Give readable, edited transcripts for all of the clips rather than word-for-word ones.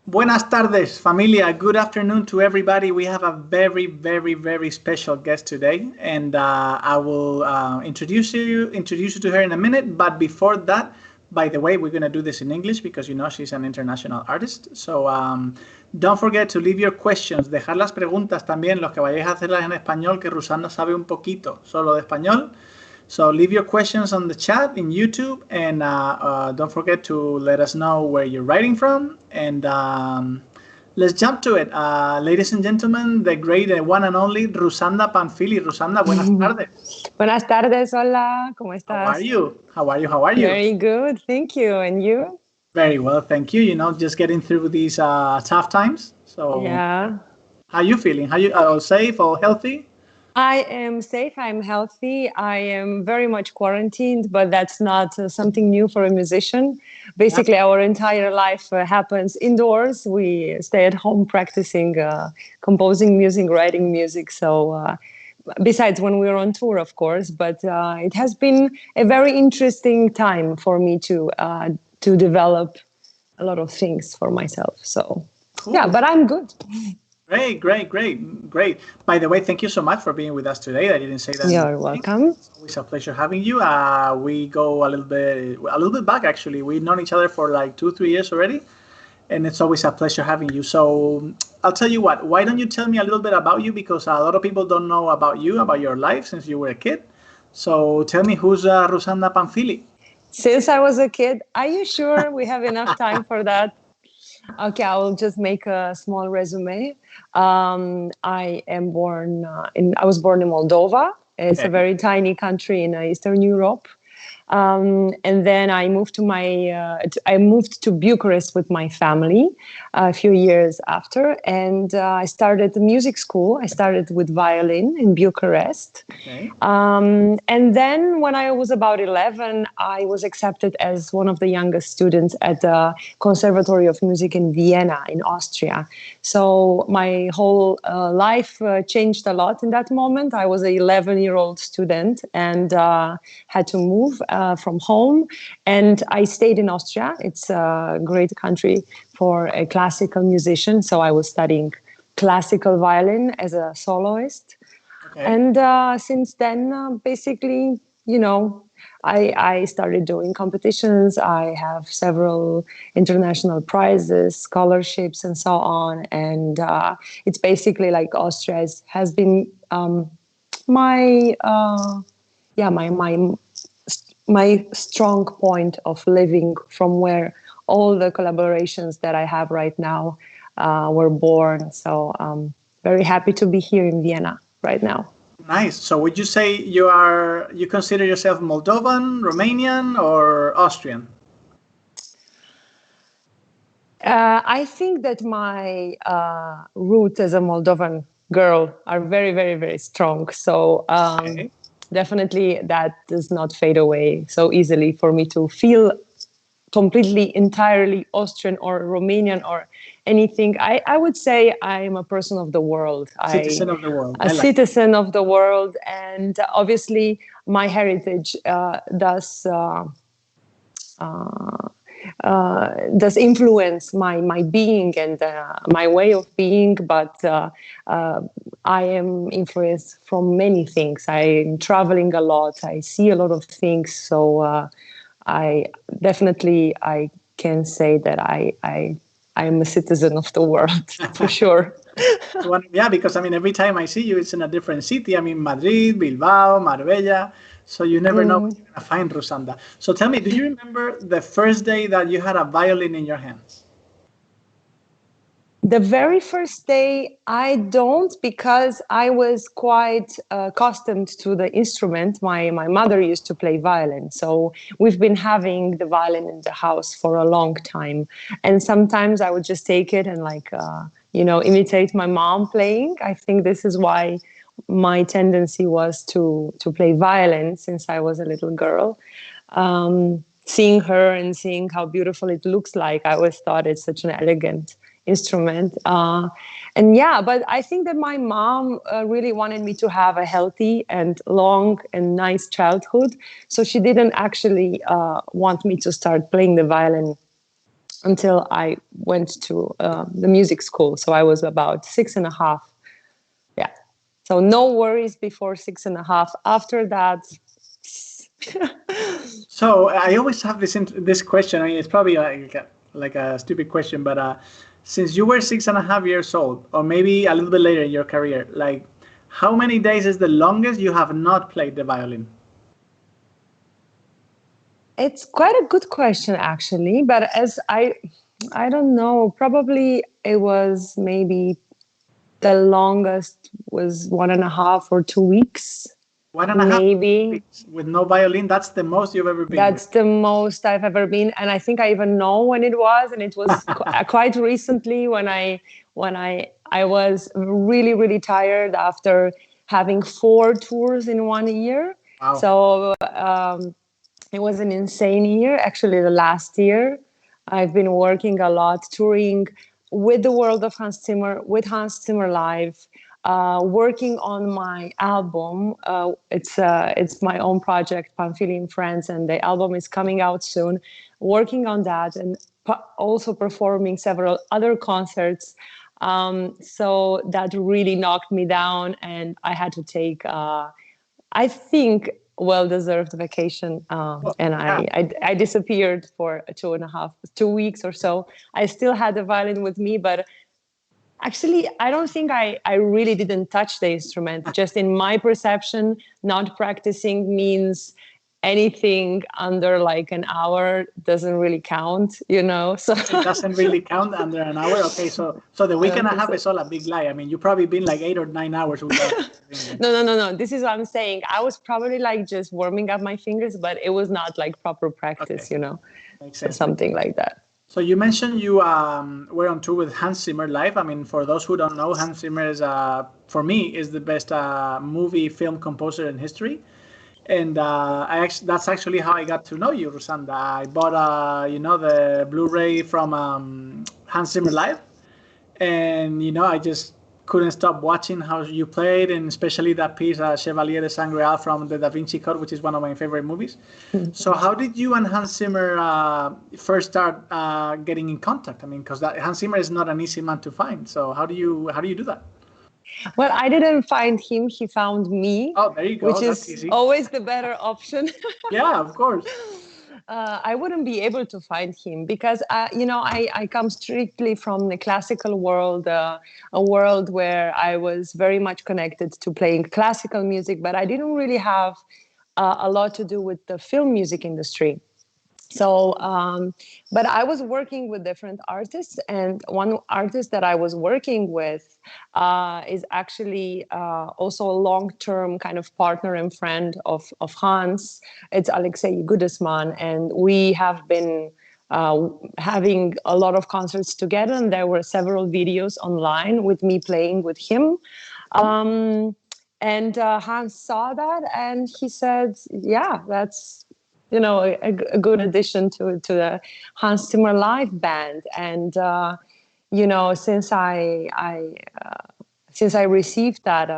Buenas tardes, familia. Good afternoon to everybody. We have a very, very, very special guest today, and I will introduce you to her in a minute. But before that, by the way, we're gonna do this in English because you know she's an international artist. So don't forget to leave your questions, dejar las preguntas también, los que vayáis a hacerlas en español, que Rusanda sabe un poquito solo de español. So leave your questions on the chat in YouTube, and don't forget to let us know where you're writing from. And let's jump to it. Ladies and gentlemen, the great, one and only Rusanda PANFILI. Rusanda, buenas tardes. Buenas tardes, hola, ¿cómo estás? How are you? How are you? How are you? Very good, thank you. And you? Very well, thank you. You know, just getting through these tough times. So yeah. How are you feeling? How you all safe, all healthy? I am safe, I'm healthy. I am very much quarantined, but that's not something new for a musician. Basically, our entire life happens indoors. We stay at home practicing, composing music, writing music. So besides when we're on tour, of course, but it has been a very interesting time for me to develop a lot of things for myself. So cool. Yeah, but I'm good. Great. By the way, thank you so much for being with us today. I didn't say that. You're welcome. It's always a pleasure having you. We go a little bit back, actually. We've known each other for like 2-3 years already, and it's always a pleasure having you. So I'll tell you what, why don't you tell me a little bit about you, because a lot of people don't know about you, about your life since you were a kid. So tell me, who's Rusanda PANFILI? Since I was a kid. Are you sure we have enough time for that? Okay, I will just make a small resume. I was born in Moldova. It's a very tiny country in Eastern Europe. And then I moved to Bucharest with my family a few years after, and I started the music school. I started with violin in Bucharest. Okay. And then when I was about 11, I was accepted as one of the youngest students at the Conservatory of Music in Vienna, in Austria. So my whole life changed a lot in that moment. I was an 11-year-old student and had to move from home, and I stayed in Austria. It's a great country for a classical musician, so I was studying classical violin as a soloist. Okay. And since then, basically, you know, I started doing competitions. I have several international prizes, scholarships, and so on. And it's basically like Austria has been my strong point of living, from where all the collaborations that I have right now were born. So I'm very happy to be here in Vienna right now. Nice. So would you say you consider yourself Moldovan, Romanian, or Austrian? I think that my roots as a Moldovan girl are very, very, very strong. So okay. Definitely that does not fade away so easily for me to feel completely, entirely Austrian or Romanian or anything. I would say I'm a person of the world. Citizen of the world. A citizen of the world. And obviously my heritage does influence my being and my way of being, but I am influenced from many things. I'm traveling a lot. I see a lot of things. So I can say that I am a citizen of the world for sure. Yeah, because I mean, every time I see you, it's in a different city. I mean, Madrid, Bilbao, Marbella. So you never know when you're going to find Rusanda. So tell me, do you remember the first day that you had a violin in your hands? The very first day, I don't, because I was quite accustomed to the instrument. My mother used to play violin. So we've been having the violin in the house for a long time. And sometimes I would just take it and imitate my mom playing. I think this is why my tendency was to play violin since I was a little girl. Seeing her and seeing how beautiful it looks like, I always thought it's such an elegant instrument. But I think that my mom really wanted me to have a healthy and long and nice childhood. So she didn't actually want me to start playing the violin until I went to the music school. So I was about 6.5. Yeah. So no worries before 6.5. After that. So I always have this question. I mean, it's probably like a stupid question, but since you were 6.5 years old, or maybe a little bit later in your career, like how many days is the longest you have not played the violin? It's quite a good question, actually. But as I don't know, probably it was maybe the longest was 1.5 or 2 weeks, 1.5 weeks maybe. with no violin. That's the most you've ever been with. That's the most I've ever been, and I think I even know when it was, and it was quite recently when I was really really tired after having 4 tours in 1 year. Wow. So it was an insane year. Actually, the last year, I've been working a lot, touring with the world of Hans Zimmer, with Hans Zimmer Live, working on my album. It's my own project, PANFILI in France, and the album is coming out soon. Working on that and also performing several other concerts. So that really knocked me down, and I had to take, I think, well-deserved vacation, Well, and yeah. I disappeared for 2 weeks or so. I still had the violin with me, but actually, I don't think I really didn't touch the instrument. Just in my perception, not practicing means anything under like an hour doesn't really count, you know? So It doesn't really count under an hour. Okay, so the I week and don't a think half so. is all a big lie. I mean, you probably been like 8 or 9 hours without doing No. This is what I'm saying. I was probably like just warming up my fingers, but it was not like proper Okay, practice, you know? makes So sense. Makes something sense. like that. So you mentioned you were on tour with Hans Zimmer live. I mean, for those who don't know, Hans Zimmer is for me is the best movie film composer in history. And that's actually how I got to know you, Rusanda. I bought the Blu-ray from Hans Zimmer live, and I just couldn't stop watching how you played, and especially that piece, Chevalier de Sangreal from the Da Vinci Code, which is one of my favorite movies. So how did you and Hans Zimmer first start getting in contact? I mean, because Hans Zimmer is not an easy man to find. So how do you do that? Well, I didn't find him. He found me, Oh, there you go. which That's is easy. always the better option. Yeah, of course. I wouldn't be able to find him because, I come strictly from the classical world, a world where I was very much connected to playing classical music, but I didn't really have a lot to do with the film music industry. So but I was working with different artists, and one artist that I was working with is actually also a long-term kind of partner and friend of Hans. It's Alexei Gudesman, and we have been having a lot of concerts together, and there were several videos online with me playing with him. And Hans saw that, and he said, yeah, that's a good addition to the Hans Zimmer live band. And since I received that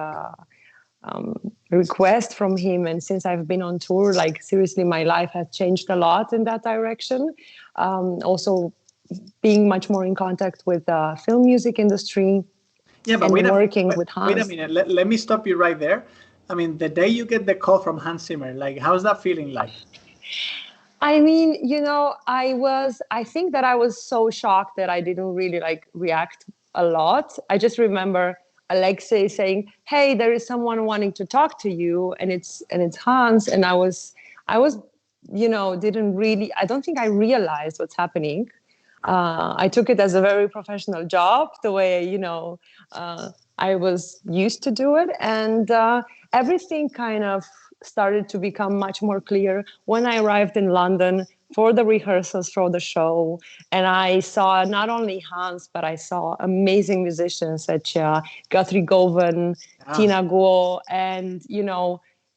request from him, and since I've been on tour, like seriously, my life has changed a lot in that direction. Also, being much more in contact with the film music industry Yeah, but and wait a minute. working Wait, with wait a Hans. minute. Let me stop you right there. I mean, the day you get the call from Hans Zimmer, like, how's that feeling like? I mean, I think that I was so shocked that I didn't really like react a lot. I just remember Alexei saying, "Hey, there is someone wanting to talk to you," and it's Hans. And I was, didn't really, I don't think I realized what's happening. I took it as a very professional job, the way, I was used to do it. And everything kind of started to become much more clear when I arrived in London for the rehearsals for the show. And I saw not only Hans, but I saw amazing musicians such Guthrie Govan, Yeah. Tina Guo, and,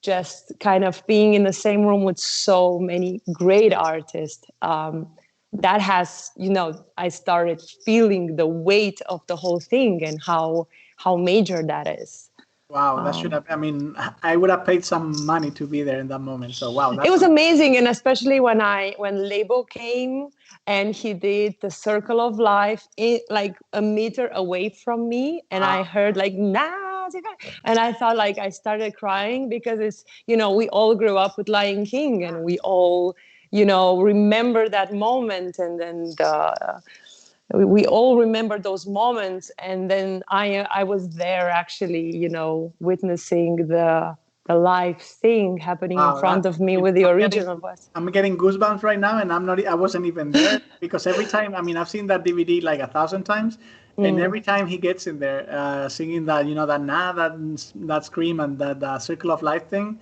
just kind of being in the same room with so many great artists. That has, I started feeling the weight of the whole thing and how major that is. Wow, that should have, I mean, I would have paid some money to be there in that moment. So wow, It that's was amazing, and especially when Lebo came and he did the Circle of Life like a meter away from me, and I heard like nah, and I thought like I started crying because it's we all grew up with Lion King, and we all remember that moment, and then we all remember those moments, and then I was there actually witnessing the live thing happening in wow. front of me with the original voice. I'm getting goosebumps right now, and I wasn't even there because every time, I mean, I've seen that DVD like 1,000 times, and every time he gets in there singing that, that that scream and that circle of life thing,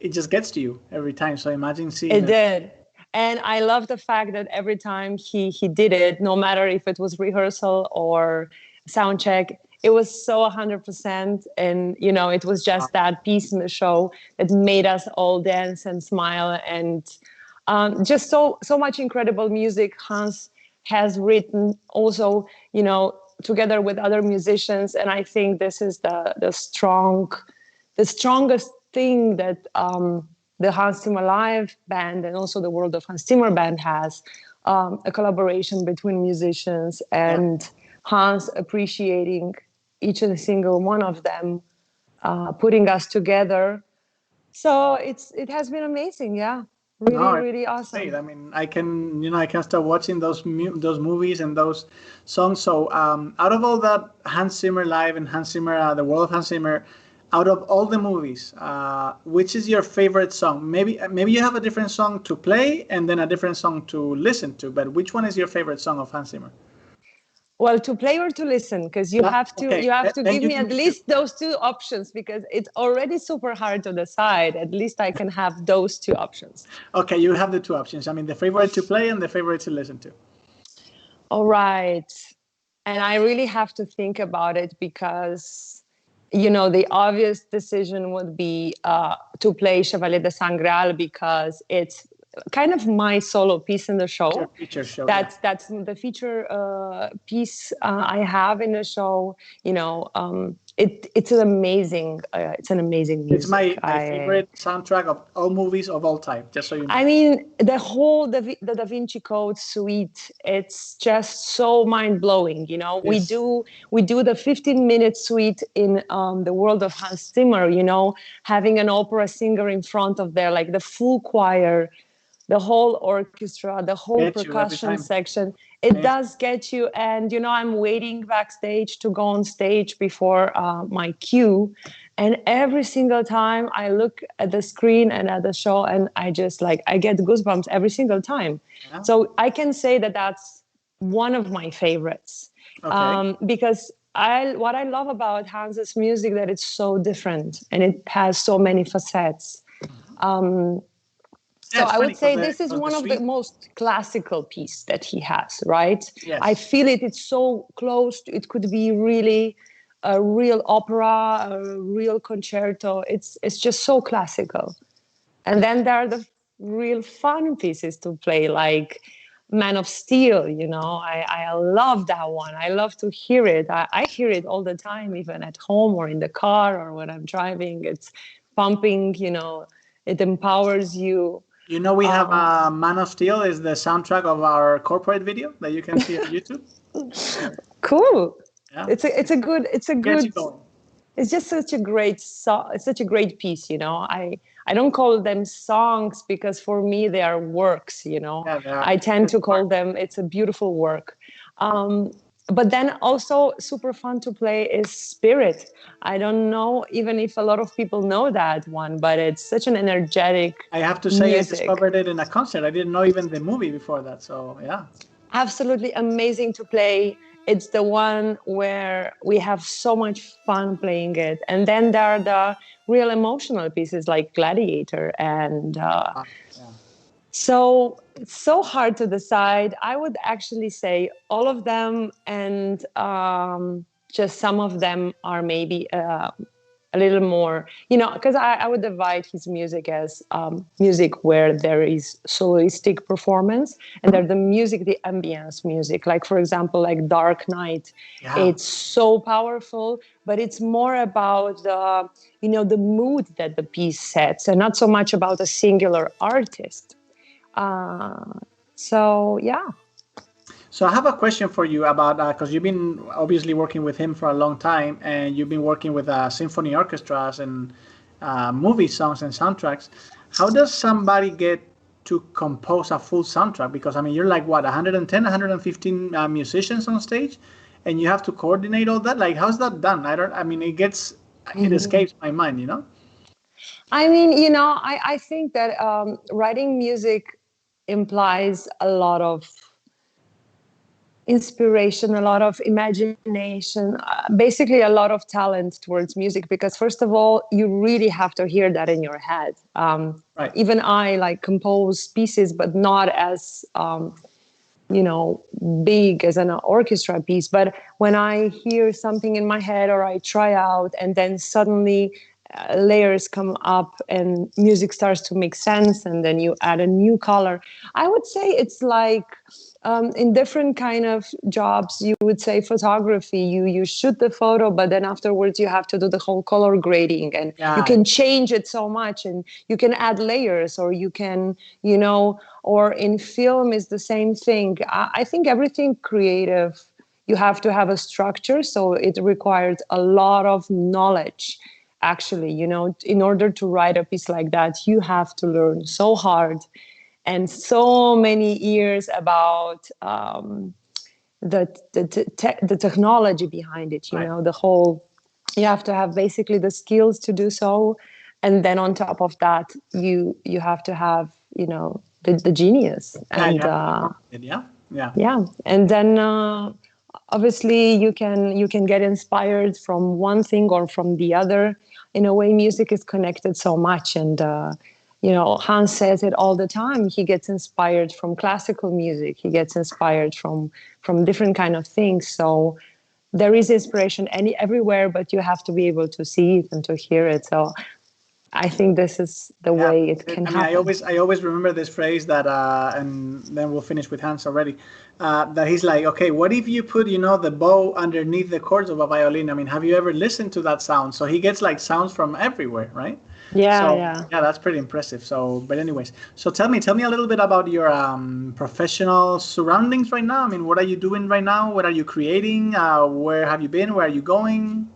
it just gets to you every time. So imagine seeing It it. did. And I love the fact that every time he did it, no matter if it was rehearsal or sound check, it was so 100%. And, it was just that piece in the show that made us all dance and smile. And just so much incredible music Hans has written also, together with other musicians. And I think this is the strongest thing that the Hans Zimmer Live band and also the World of Hans Zimmer band has, a collaboration between musicians and Hans appreciating each and single one of them, putting us together. So it has been amazing. Yeah. Really, No, really it's great. awesome. I mean, I can start watching those movies and those songs. So, out of all that Hans Zimmer Live and Hans Zimmer, the World of Hans Zimmer, out of all the movies, which is your favorite song? Maybe you have a different song to play and then a different song to listen to. But which one is your favorite song of Hans Zimmer? Well, to play or to listen, because you have to Okay, then give you me give at me two. least those two options, because it's already super hard to decide. At least I can have those two options. Okay, you have the two options. I mean, the favorite to play and the favorite to listen to. All right. And I really have to think about it because, the obvious decision would be to play Chevalier de Sangreal because it's kind of my solo piece in the Your show. feature show, yeah. That's the feature piece I have in the show. It's an amazing It's music. my favorite soundtrack of all movies of all time, just so you know. I mean, the whole the Da Vinci Code suite, it's just so mind blowing. Yes. We do the 15-minute suite in the World of Hans Zimmer. Having an opera singer in front of there, like the full choir, the whole orchestra, the whole Get you every percussion time. section. It Yes. does get you. And, I'm waiting backstage to go on stage before my cue. And every single time I look at the screen and at the show, and I just I get goosebumps every single time. Yeah. So I can say that that's one of my favorites. Okay. Because what I love about Hans's music, that it's so different and it has so many facets. So I would say this is one of the most classical piece that he has, right? Yes. I feel it. It's so close. It could be really a real opera, a real concerto. It's just so classical. And then there are the real fun pieces to play, like Man of Steel. I love that one. I love to hear it. I hear it all the time, even at home or in the car or when I'm driving. It's pumping. It empowers you. We have Man of Steel is the soundtrack of our corporate video that you can see on YouTube. Cool. Yeah. It's a good. Gets you going. It's just such a great song. It's such a great piece. I don't call them songs because for me they are works. Yeah, I tend to call them. It's a beautiful work. But then also super fun to play is Spirit. I don't know even if a lot of people know that one, but it's such an energetic I have to say, music. I discovered it in a concert. I didn't know even the movie before that. So, yeah. Absolutely amazing to play. It's the one where we have so much fun playing it. And then there are the real emotional pieces like Gladiator and... Yeah. So it's so hard to decide. I would actually say all of them, and just some of them are maybe a little more, you know, because I would divide his music as music where there is soloistic performance, and there's the music, the ambience music. Like, for example, like Dark Knight, it's so powerful, but it's more about the, you know, the mood that the piece sets, and not so much about a singular artist. So yeah. So I have a question for you about, because you've been obviously working with him for a long time, and you've been working with symphony orchestras and movie songs and soundtracks. How does somebody get to compose a full soundtrack? Because I mean, you're like what, 110, 115 musicians on stage, and you have to coordinate all that. Like, how's that done? I mean, it escapes my mind, you know? I mean, you know, I think that writing music implies a lot of inspiration, a lot of imagination, basically a lot of talent towards music, because first of all, you really have to hear that in your head. Right. Even I like compose pieces, but not as, you know, big as an orchestra piece. But when I hear something in my head, or I try out, and then suddenly layers come up and music starts to make sense, and then you add a new color. I would say it's like in different kind of jobs, you would say photography, you shoot the photo, but then afterwards you have to do the whole color grading, and you can change it so much, and you can add layers, or you can, you know, or in film is the same thing. I think everything creative, you have to have a structure, so it requires a lot of knowledge. Actually, you know, in order to write a piece like that, you have to learn so hard and so many years about the technology behind it. You know, the whole, you have to have basically the skills to do so, and then on top of that, you have to have, you know, the genius. And yeah, and then obviously you can get inspired from one thing or from the other. In a way, music is connected so much, and you know, Hans says it all the time. He gets inspired from classical music. He gets inspired from different kind of things. So there is inspiration everywhere, but you have to be able to see it and to hear it. So I think this is the way it can happen. I always remember this phrase that, and then we'll finish with Hans already, that he's like, okay, what if you put, you know, the bow underneath the chords of a violin? I mean, have you ever listened to that sound? So he gets like sounds from everywhere, right? Yeah, that's pretty impressive. So, but anyways, so tell me a little bit about your professional surroundings right now. I mean, what are you doing right now? What are you creating? Where have you been? Where are you going?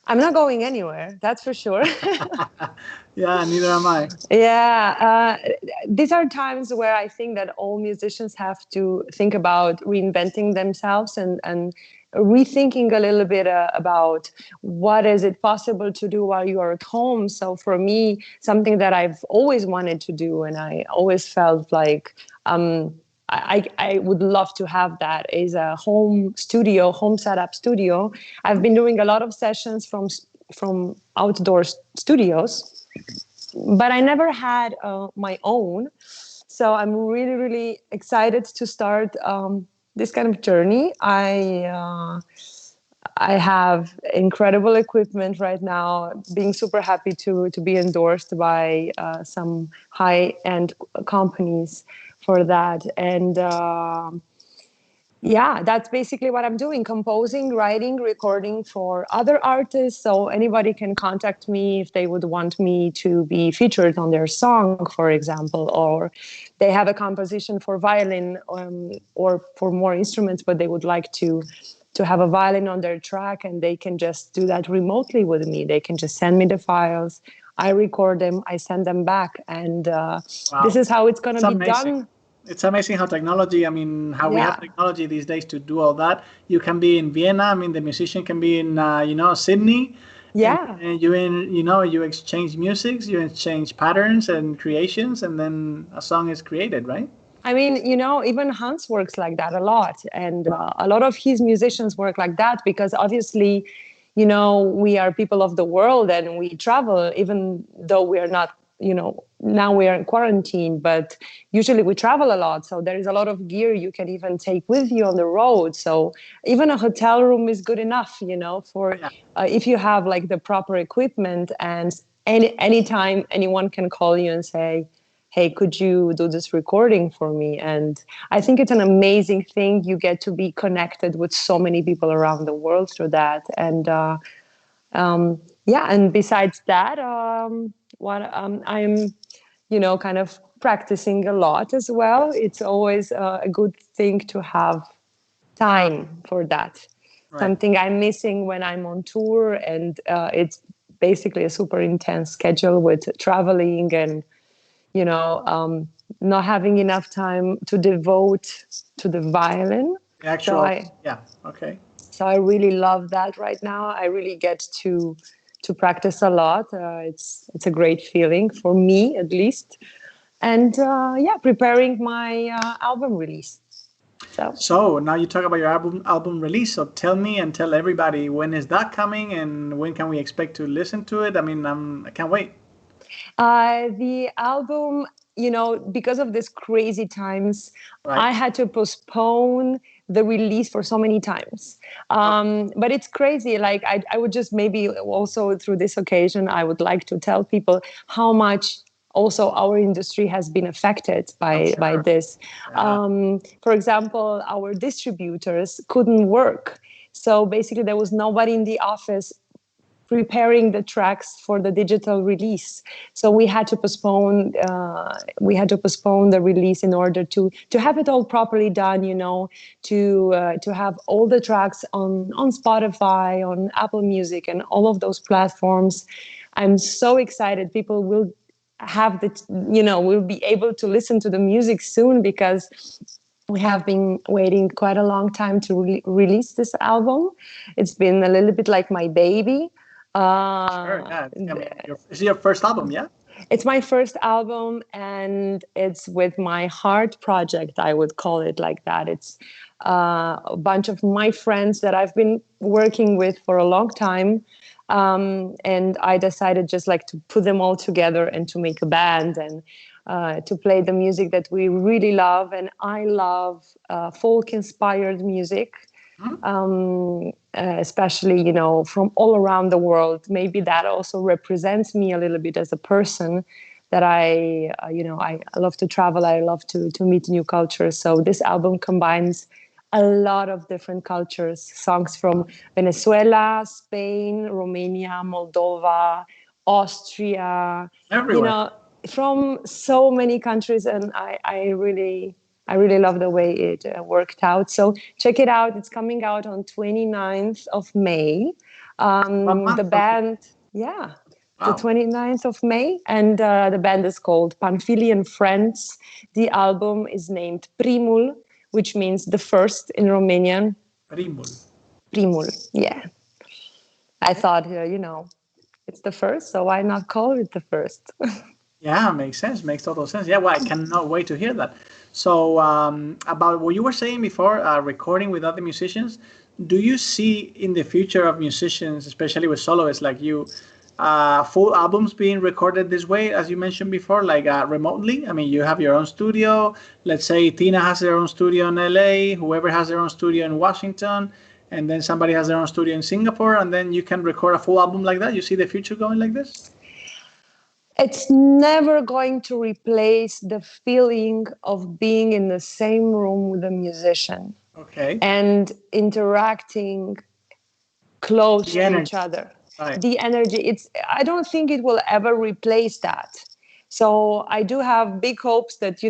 I'm not going anywhere, that's for sure. Yeah, neither am I. Yeah, these are times where I think that all musicians have to think about reinventing themselves and rethinking a little bit about what is it possible to do while you are at home. So for me, something that I've always wanted to do, and I always felt like I would love to have, that is a home setup studio. I've been doing a lot of sessions from outdoor studios, but I never had my own. So I'm really, really excited to start this kind of journey. I have incredible equipment right now, being super happy to be endorsed by some high-end companies for that. And yeah, that's basically what I'm doing: composing, writing, recording for other artists. So anybody can contact me if they would want me to be featured on their song, for example, or they have a composition for violin or for more instruments, but they would like to have a violin on their track, and they can just do that remotely with me. They can just send me the files, I record them, I send them back, and this is how it's going to be done. It's amazing how technology, I mean, how we have technology these days to do all that. You can be in Vienna. I mean, the musician can be in, you know, Sydney. Yeah. And you exchange musics, you exchange patterns and creations, and then a song is created, right? I mean, you know, even Hans works like that a lot. And a lot of his musicians work like that because obviously, you know, we are people of the world and we travel, even though we are not now we are in quarantine, but usually we travel a lot. So there is a lot of gear you can even take with you on the road. So even a hotel room is good enough, for if you have like the proper equipment, and anytime anyone can call you and say, hey, could you do this recording for me? And I think it's an amazing thing. You get to be connected with so many people around the world through that. And and besides that, I'm, kind of practicing a lot as well. It's always a good thing to have time for that. Right. Something I'm missing when I'm on tour, and it's basically a super intense schedule with traveling and, not having enough time to devote to the violin. The actual, okay. So I really love that right now. I really get to practice a lot. It's a great feeling for me, at least. And preparing my album release. So now you talk about your album release. So tell me and tell everybody, when is that coming, and when can we expect to listen to it? I mean, I can't wait. The album, because of these crazy times, I had to postpone the release for so many times. But it's crazy. Like I would just maybe also through this occasion, I would like to tell people how much also our industry has been affected by this. For example, our distributors couldn't work. So basically there was nobody in the office preparing the tracks for the digital release. So we had to postpone the release in order to have it all properly done, to have all the tracks on Spotify, on Apple Music, and all of those platforms. I'm so excited. People will have will be able to listen to the music soon, because we have been waiting quite a long time to release this album. It's been a little bit like my baby. Sure, yeah. Is it your first album, yeah? It's my first album, and it's with my heart project, I would call it like that. It's a bunch of my friends that I've been working with for a long time. And I decided just like to put them all together and to make a band and to play the music that we really love. And I love folk-inspired music. Especially, from all around the world. Maybe that also represents me a little bit as a person, that I love to travel. I love to meet new cultures. So this album combines a lot of different cultures, songs from Venezuela, Spain, Romania, Moldova, Austria, everywhere. From so many countries. And I really love the way it worked out. So check it out. It's coming out on 29th of May. The band, the 29th of May. And the band is called PANFILI and Friends. The album is named Primul, which means the first in Romanian. Primul, yeah. I thought, it's the first, so why not call it the first? Yeah, makes sense. Makes total sense. Yeah, well, I cannot wait to hear that. So about what you were saying before, recording with other musicians, do you see in the future of musicians, especially with soloists like you, full albums being recorded this way, as you mentioned before, like remotely? I mean, you have your own studio. Let's say Tina has their own studio in LA, whoever has their own studio in Washington, and then somebody has their own studio in Singapore, and then you can record a full album like that. You see the future going like this? It's never going to replace the feeling of being in the same room with a musician. Okay. And interacting close to each other. Right. The energy, I don't think it will ever replace that. So I do have big hopes that,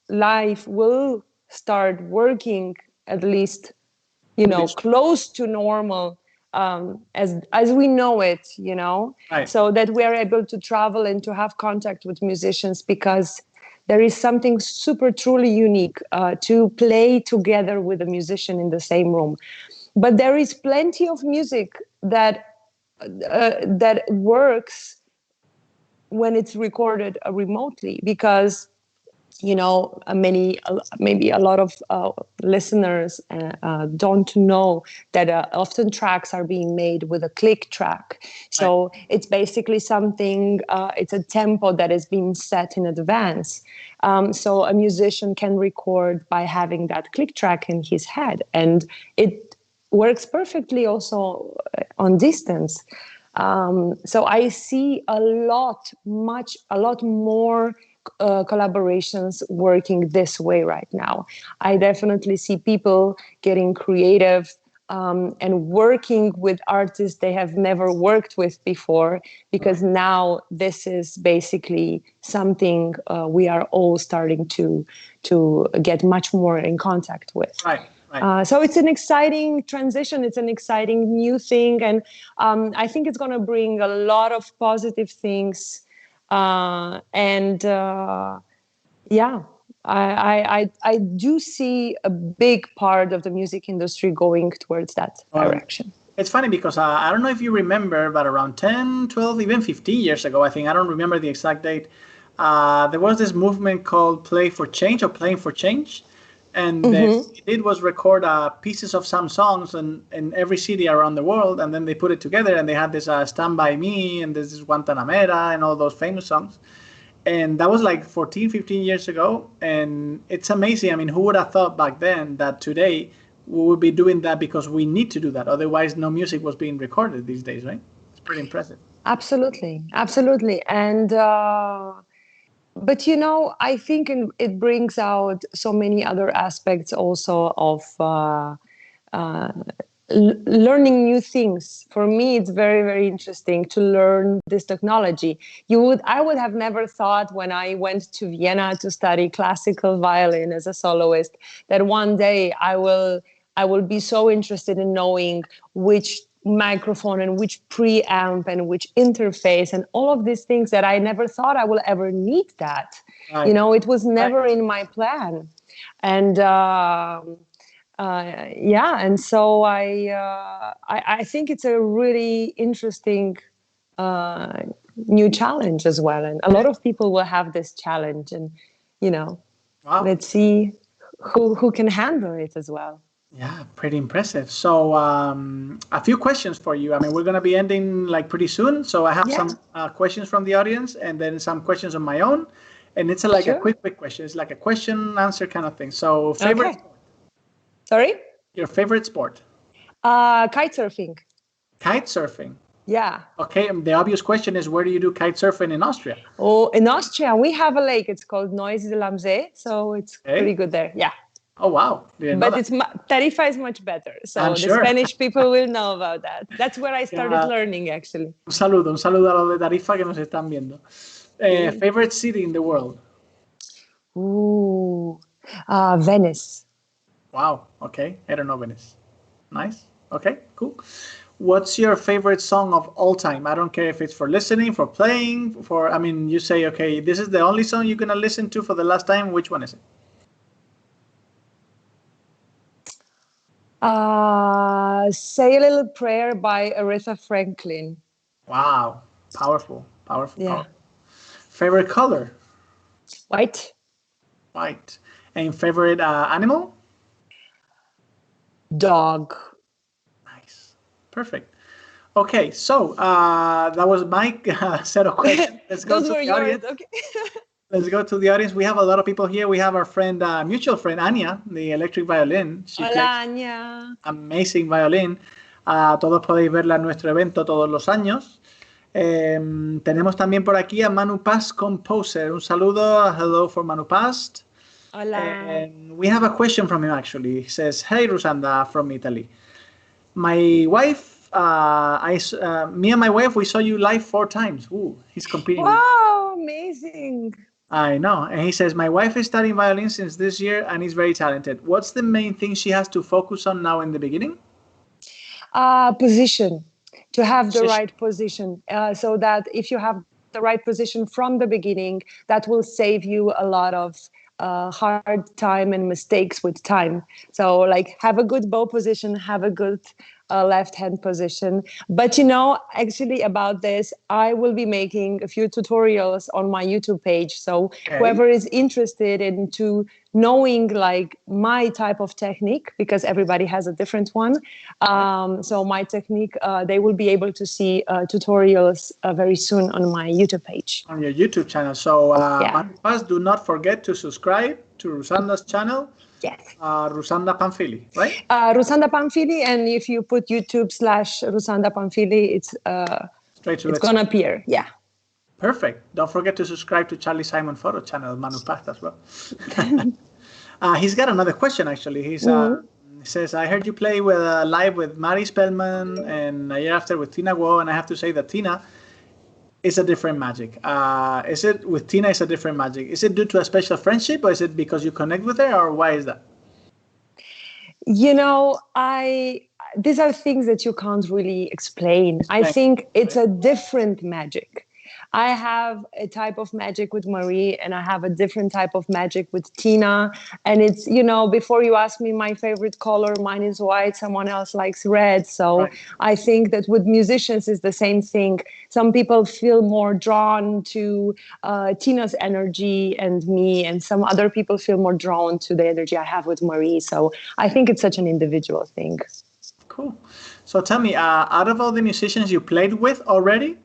life will start working at least, close to normal, as we know it, right. So that we are able to travel and to have contact with musicians, because there is something super truly unique to play together with a musician in the same room. But there is plenty of music that works when it's recorded remotely, because maybe a lot of listeners don't know that often tracks are being made with a click track. So it's basically something, it's a tempo that is being set in advance. So a musician can record by having that click track in his head, and it works perfectly also on distance. So I see a lot more collaborations working this way right now. I definitely see people getting creative and working with artists they have never worked with before, because now this is basically something we are all starting to get much more in contact with. So it's an exciting transition. It's an exciting new thing. And I think it's going to bring a lot of positive things. I do see a big part of the music industry going towards that direction. It's funny because I don't know if you remember, but around 10, 12, even 15 years ago, I think, I don't remember the exact date, there was this movement called Play for Change or Playing for Change. And what they did was record pieces of some songs in every city around the world, and then they put it together, and they had this Stand By Me, and this is Guantanamera, and all those famous songs. And that was like 14, 15 years ago, and it's amazing. I mean, who would have thought back then that today we would be doing that because we need to do that? Otherwise, no music was being recorded these days, right? It's pretty impressive. Absolutely. And... But, I think it brings out so many other aspects also of learning new things. For me, it's very, very interesting to learn this technology. I would have never thought when I went to Vienna to study classical violin as a soloist that one day I will be so interested in knowing which microphone and which preamp and which interface and all of these things that I never thought I will ever need that. It was never in my plan. And and so I think it's a really interesting new challenge as well, and a lot of people will have this challenge, and let's see who can handle it as well. Yeah, pretty impressive. So a few questions for you. I mean, we're going to be ending like pretty soon. So I have some questions from the audience and then some questions of my own. And it's a quick question. It's like a question answer kind of thing. So favorite sport? Sorry? Your favorite sport? Kite surfing. Kite surfing? Yeah. Okay. The obvious question is, where do you do kite surfing in Austria? Oh, in Austria, we have a lake. It's called Neusiedl-am-See. So it's pretty good there. Yeah. Oh, wow. But Tarifa is much better. So the Spanish people will know about that. That's where I started learning, actually. Un saludo a los de Tarifa que nos están viendo. Favorite city in the world? Ooh, Venice. Wow. Okay. I don't know Venice. Nice. Okay, cool. What's your favorite song of all time? I don't care if it's for listening, for playing, you say, okay, this is the only song you're going to listen to for the last time. Which one is it? Say a Little Prayer by Aretha Franklin. Wow. Powerful. Yeah. Powerful. Favorite color? White. And favorite animal? Dog. Nice. Perfect. Okay, so that was my set of questions. Let's go to the audience. Okay. Let's go to the audience. We have a lot of people here. We have our friend, mutual friend, Anya, the electric violin. She plays Anya. Amazing violin. Todos podéis verla en nuestro evento todos los años. Tenemos también por aquí a Manu Paz Composer. Un saludo. Hello for Manu Paz. Hola. And we have a question from him, actually. He says, hey, Rusanda from Italy. My wife, me and my wife, we saw you live 4 times. Ooh, he's competing. Wow, amazing. I know. And he says, my wife is studying violin since this year and is very talented. What's the main thing she has to focus on now in the beginning? Position. To have the right position. So that if you have the right position from the beginning, that will save you a lot of hard time and mistakes with time. So like have a good bow position, have a good left hand position. But actually about this, I will be making a few tutorials on my YouTube page. So whoever is interested into knowing like my type of technique, because everybody has a different one. So my technique, they will be able to see tutorials very soon on my YouTube page. On your YouTube channel. So Manupas, do not forget to subscribe to Rusanda's channel. Yes. Rusanda PANFILI, right? Rusanda PANFILI, and if you put YouTube/Rusanda PANFILI, it's gonna appear. Yeah. Perfect. Don't forget to subscribe to Charly Simon photo channel, Manupas as well. He's got another question actually. He says, I heard you play with live with Mari Spellman and a year after with Tina Guo, and I have to say that Tina is a different magic. Is it with Tina? Is a different magic? Is it due to a special friendship, or is it because you connect with her, or why is that? These are things that you can't really explain. I think it's a different magic. I have a type of magic with Marie, and I have a different type of magic with Tina. And it's, before you ask me my favorite color, mine is white, someone else likes red. So I think that with musicians is the same thing. Some people feel more drawn to Tina's energy and me, and some other people feel more drawn to the energy I have with Marie. So I think it's such an individual thing. Cool. So tell me, out of all the musicians you played with already,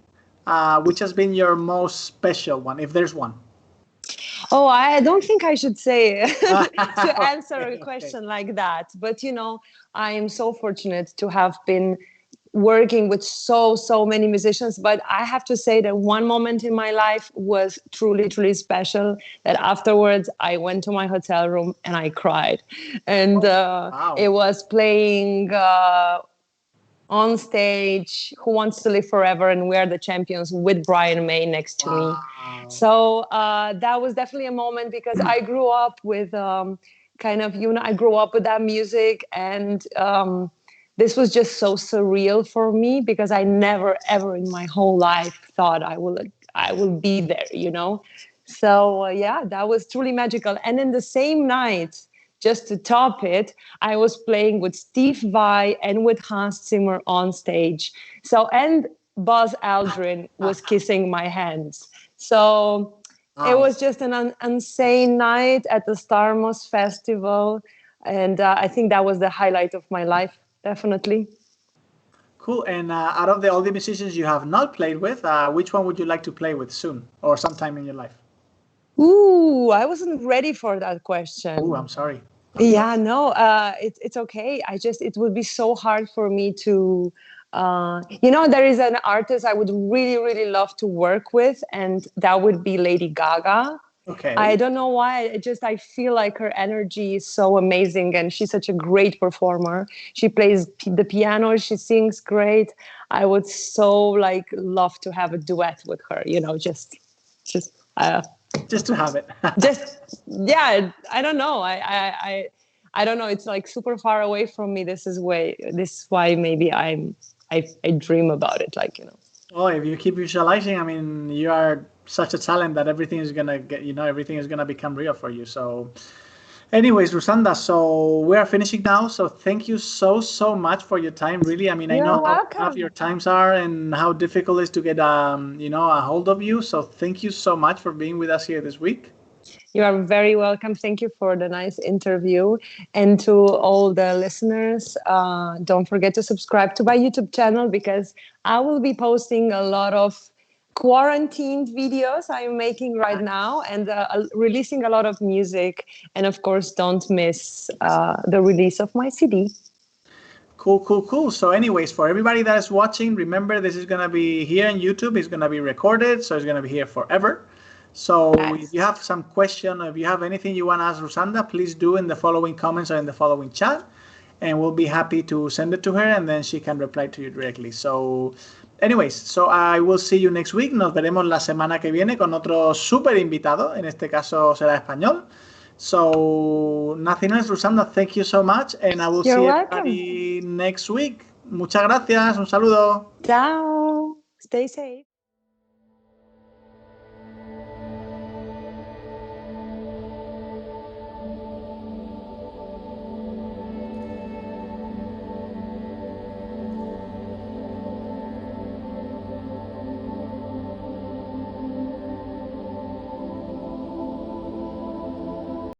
which has been your most special one, if there's one? Oh, I don't think I should say to answer a question like that. But, I am so fortunate to have been working with so many musicians. But I have to say that one moment in my life was truly, truly special, that afterwards I went to my hotel room and I cried. And it was playing on stage Who Wants to Live Forever and We Are the Champions with Brian May next to me. So that was definitely a moment, because I grew up with I grew up with that music, and this was just so surreal for me, because I never ever in my whole life thought I will be there, So that was truly magical. And in the same night, just to top it, I was playing with Steve Vai and with Hans Zimmer on stage. So, and Buzz Aldrin was kissing my hands. So it was just an insane night at the Starmos Festival. And I think that was the highlight of my life, definitely. Cool. And out of all the musicians you have not played with, which one would you like to play with soon or sometime in your life? Ooh, I wasn't ready for that question. Ooh, I'm sorry. It's okay. It would be so hard for me to, there is an artist I would really, really love to work with, and that would be Lady Gaga. Okay. I don't know why. I feel like her energy is so amazing, and she's such a great performer. She plays the piano. She sings great. I would so love to have a duet with her. Just to have it. I don't know. I don't know. It's super far away from me. This is why maybe I dream about it. Oh, if you keep visualizing, you are such a talent that everything is gonna everything is gonna become real for you. So anyways, Rusanda, so we are finishing now. So thank you so much for your time. Really, I know how tough your times are and how difficult it is to get a hold of you. So thank you so much for being with us here this week. You are very welcome. Thank you for the nice interview. And to all the listeners, don't forget to subscribe to my YouTube channel, because I will be posting a lot of quarantined videos I'm making right now, and releasing a lot of music. And of course, don't miss the release of my CD. Cool. So anyways, for everybody that is watching, remember this is going to be here on YouTube. It's going to be recorded, so it's going to be here forever. So if you have some question, or if you have anything you want to ask Rusanda, please do in the following comments or in the following chat, and we'll be happy to send it to her, and then she can reply to you directly. So anyways, so I will see you next week. Nos veremos la semana que viene con otro súper invitado. En este caso será español. So nothing else, Rusanda. Thank you so much, and I will see everybody next week. Muchas gracias. Un saludo. Ciao. Stay safe.